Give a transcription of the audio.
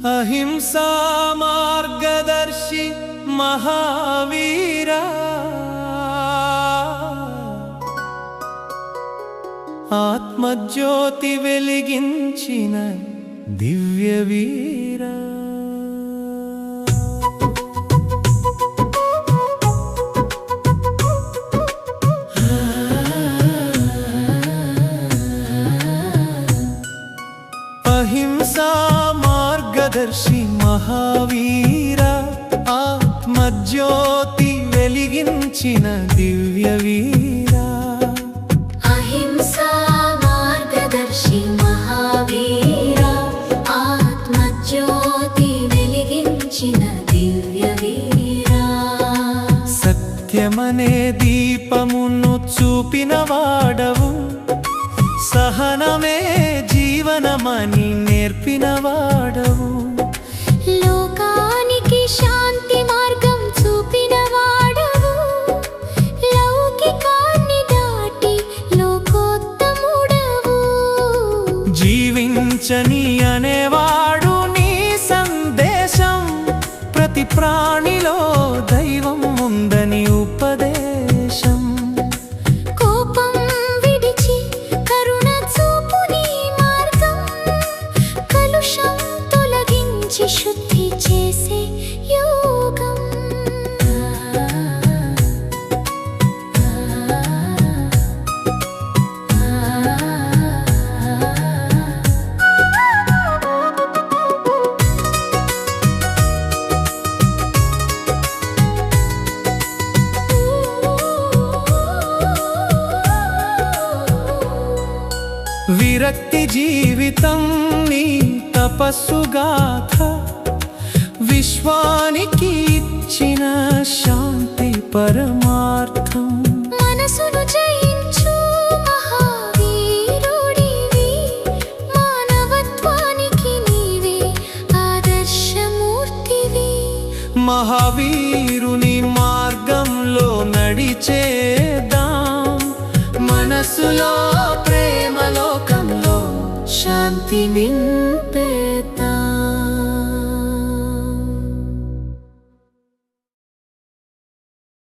అహింసా మార్గదర్శి మహావీరా, ఆత్మజ్యోతి వెలిగించిన దివ్యవీరా. అహింసా మార్గదర్శి మహావీరా, ఆత్మజ్యోతి వెలిగించిన దివ్యవీరా. అహింసా మార్గదర్శి మహావీరా, ఆత్మజ్యోతి వెలిగించిన దివ్యవీరా. సత్యమనే దీపమును చూపిన వాడవు, సహనమే జీవనమని నేర్పిన వాడవు. లోకానికి శాంతి మార్గం చూపిన వాడవు, లౌకికాన్ని దాటి లోకోత్తముడవు. జీవించని అనేవాడు నీ సందేశం, ప్రతి ప్రాణిలో దైవం ఉందని ఉపదేశం. కోపం విడిచి కరుణ చూపు నీ మార్గం, కలుషం తొలగించి శుద్ధి చేసే యోగం. విరక్తి జీవితం నీ తపస్సుగాథ, విశ్వానికి ఇచ్చిన శాంతి పరమార్థం. మనసును జయించు మహావీరుడివి, మానవత్వానికి నీవే ఆదర్శమూర్తివి. మహావీరుని మార్గంలో నడిచేద్దాం, మనసులో